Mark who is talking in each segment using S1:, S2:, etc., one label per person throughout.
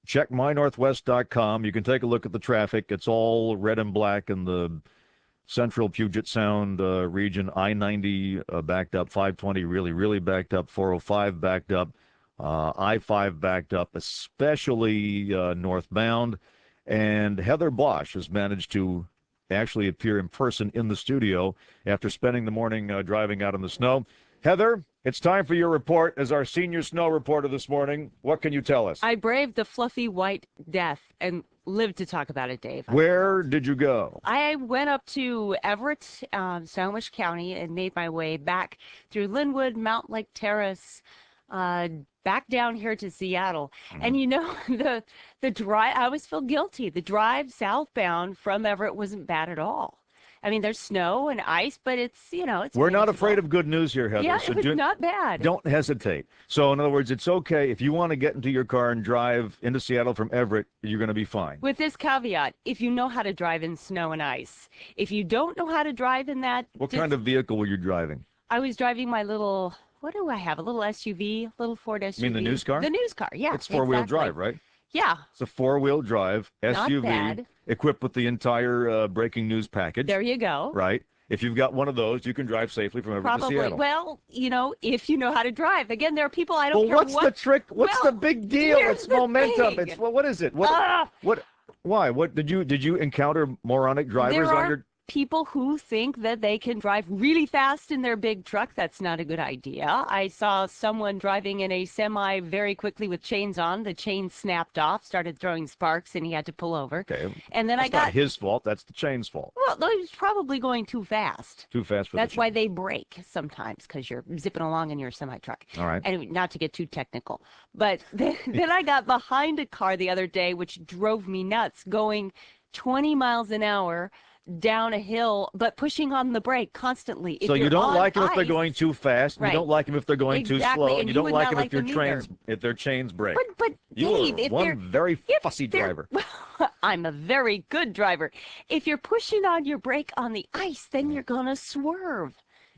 S1: check mynorthwest.com. You can take a look at the traffic. It's all red and black in the central Puget Sound region. I-90 backed up, 520 really, really backed up, 405 backed up, I-5 backed up, especially northbound. And Heather Bosch has managed to actually appear in person in the studio after spending the morning driving out in the snow. Heather, it's time for your report as our senior snow reporter this morning. What can you tell us?
S2: I braved the fluffy white death and lived to talk about it, Dave.
S1: Where did you go?
S2: I went up to Everett, Snohomish County, and made my way back through Linwood, Mount Lake Terrace, back down here to Seattle. And you know, the drive, I always feel guilty. The drive southbound from Everett wasn't bad at all. I mean, there's snow and ice, but it's, you know, it's
S1: We're not
S2: manageable.
S1: afraid of good news here, Heather.
S2: Yeah,
S1: so
S2: it was not bad.
S1: Don't hesitate. So, in other words, it's okay. If you want to get into your car and drive into Seattle from Everett, you're going to be fine.
S2: With this caveat, if you know how to drive in snow and ice. If you don't know how to drive in that...
S1: What kind of vehicle were you driving?
S2: I was driving my little... What do I have? A little SUV, little Ford SUV.
S1: You mean the news car?
S2: The news car, yeah.
S1: It's four-wheel drive, right?
S2: Yeah.
S1: It's a four-wheel drive SUV
S2: Not bad.
S1: Equipped with the entire breaking news package.
S2: There you go.
S1: Right. If you've got one of those, you can drive safely from Everett to Seattle.
S2: Well, you know, if you know how to drive. Again, there are people I don't care
S1: what's the trick? What's the big deal? It's momentum.
S2: Thing.
S1: It's what is it? Why? What did you encounter moronic drivers on your
S2: people who think that they can drive really fast in their big truck. That's not a good idea. I saw someone driving in a semi very quickly with chains on. The chain snapped off, started throwing sparks, and he had to pull over.
S1: Okay.
S2: And then
S1: that's not his fault. That's the chain's fault.
S2: Well, he was probably going too fast.
S1: Too fast for
S2: That's why they brake sometimes, because you're zipping along in your semi-truck.
S1: All right.
S2: And not to get too technical. But then I got behind a car the other day, which drove me nuts, going 20 miles an hour down a hill, but pushing on the brake constantly.
S1: So you don't like them if they're going too fast. Right. You don't like them if they're going too slow. And you don't like them if their chains break.
S2: But
S1: you
S2: Dave,
S1: are one very fussy driver.
S2: I'm a very good driver. If you're pushing on your brake on the ice, then you're going to swerve.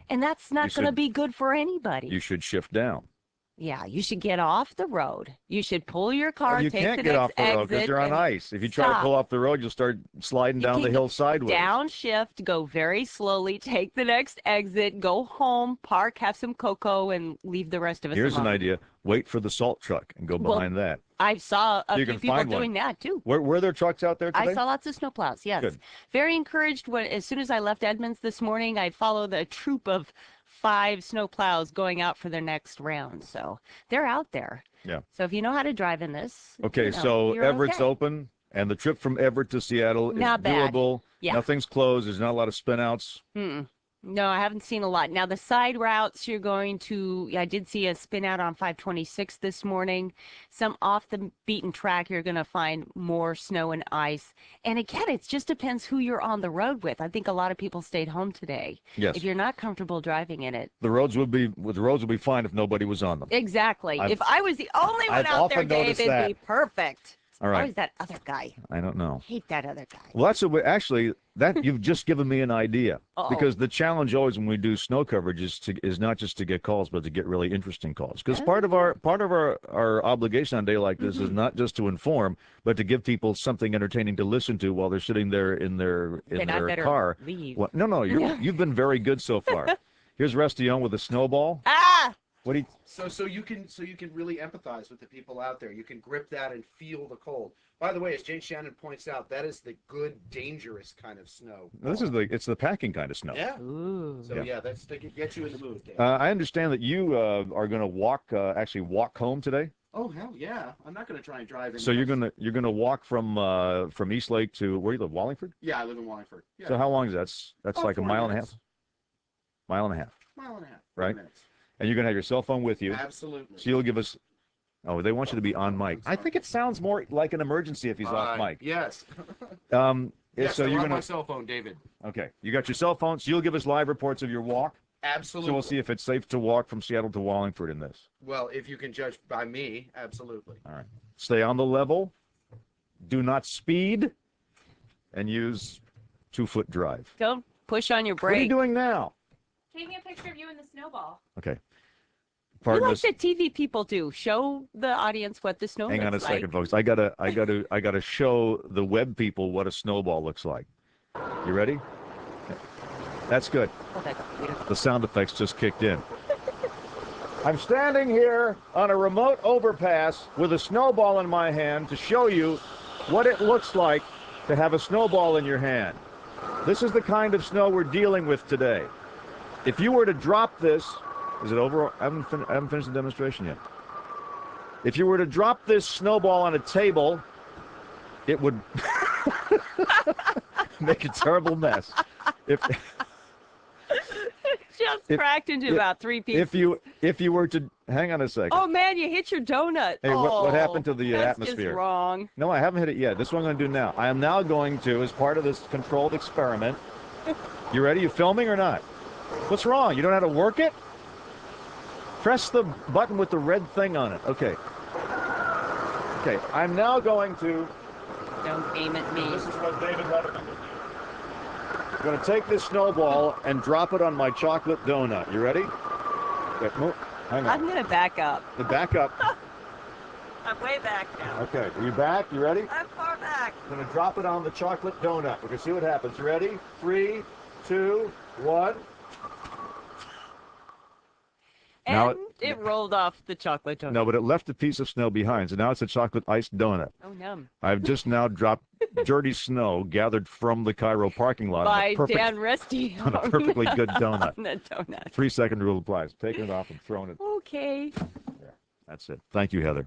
S2: And that's not going to be good for anybody.
S1: You should shift down.
S2: Yeah, you should get off the road. You should pull your car,
S1: you
S2: take
S1: can't
S2: the
S1: get
S2: next
S1: off the road because you're on ice. If you try to pull off the road, you'll start sliding down the hill sideways.
S2: Downshift, go very slowly, take the next exit, go home, park, have some cocoa, and leave the rest of us alone.
S1: Here's an idea. Wait for the salt truck and go behind that.
S2: I saw a few people doing that, too.
S1: Were there trucks out there today?
S2: I saw lots of snowplows, yes.
S1: Good.
S2: Very encouraged. As soon as I left Edmonds this morning, I followed a troop of 5 snowplows going out for their next round. So they're out there.
S1: Yeah.
S2: So if you know how to drive in this.
S1: Okay, so Everett's open, and the trip from Everett to Seattle is doable.
S2: Yeah.
S1: Nothing's closed. There's not a lot of spin-outs.
S2: No, I haven't seen a lot. Now, the side routes you're going to, I did see a spin out on 526 this morning. Some off the beaten track, you're going to find more snow and ice. And again, it just depends who you're on the road with. I think a lot of people stayed home today.
S1: Yes.
S2: If you're not comfortable driving in it.
S1: The roads would be fine if nobody was on them.
S2: Exactly. If I was the only one out there, Dave, it'd be perfect.
S1: All right.
S2: Why is that other guy?
S1: I don't know.
S2: I hate that other guy.
S1: Well, you've just given me an idea. Because the challenge always when we do snow coverage is not just to get calls, but to get really interesting calls. Because part of our obligation on a day like this is not just to inform, but to give people something entertaining to listen to while they're sitting there in their car.
S2: Leave.
S1: Well, no, you've been very good so far. Here's Restillon with a snowball. What do you?
S3: So you can really empathize with the people out there. You can grip that and feel the cold. By the way, as Jane Shannon points out, that is the good, dangerous kind of snow.
S1: It's the packing kind of snow.
S3: Yeah. Ooh. So that's to get you in the mood, Dave.
S1: I understand that you are going to actually walk home today.
S3: Oh hell yeah! I'm not going to try and drive in.
S1: So you're gonna walk from East Lake to where you live, Wallingford?
S3: Yeah, I live in Wallingford. Yeah.
S1: So how long is that? That's like a mile and a half.
S3: Mile and a half.
S1: Right.
S3: Minutes.
S1: And you're going to have your cell phone with you.
S3: Absolutely.
S1: So you'll give us... Oh, they want you to be on mic. I think it sounds more like an emergency if he's off mic.
S3: Yes.
S1: Yes, so you're
S3: on my cell phone, David.
S1: Okay. You got your cell phone, so you'll give us live reports of your walk?
S3: Absolutely.
S1: So we'll see if it's safe to walk from Seattle to Wallingford in this.
S3: Well, if you can judge by me, absolutely.
S1: All right. Stay on the level. Do not speed. And use 2-foot drive.
S2: Don't push on your brake.
S1: What are you doing now?
S2: Take me a picture of you in the snowball.
S1: Okay. pardon
S2: like
S1: us.
S2: the TV people do. Show the audience what the snow
S1: Hang on a
S2: looks
S1: second, folks. I gotta show the web people what a snowball looks like. You ready? That's good.
S2: Oh, that's beautiful.
S1: The sound effects just kicked in. I'm standing here on a remote overpass with a snowball in my hand to show you what it looks like to have a snowball in your hand. This is the kind of snow we're dealing with today. If you were to drop this, is it over? I haven't finished the demonstration yet. If you were to drop this snowball on a table, it would make a terrible mess.
S2: Just cracked into about 3 pieces.
S1: If you were to hang on a second.
S2: Oh man, you hit your donut.
S1: Hey, what happened to the
S2: that's
S1: atmosphere?
S2: Just wrong.
S1: No, I haven't hit it yet. This is what I'm going to do now. I am now going to, as part of this controlled experiment. You ready? You filming or not? What's wrong? You don't know how to work it? Press the button with the red thing on it. Okay. Okay. I'm now going to.
S2: Don't aim at me.
S1: This is what David Letterman would do. I'm going to take this snowball and drop it on my chocolate donut. You ready? Okay, hang on.
S2: I'm going to back up.
S1: Back up.
S2: I'm way back now.
S1: Okay, are you back? You ready?
S2: I'm far back.
S1: I'm going to drop it on the chocolate donut. We're going to see what happens. You ready? 3, 2, 1.
S2: And
S1: Now
S2: it rolled off the chocolate donut.
S1: No, but it left a piece of snow behind, so now it's a chocolate iced donut.
S2: Oh, yum.
S1: I've just now dropped dirty snow gathered from the KIRO parking lot
S2: By Dan Rusty.
S1: on a perfectly good donut.
S2: On the donut.
S1: 3-second rule applies. Taking it off and throwing it.
S2: Okay.
S1: That's it. Thank you, Heather.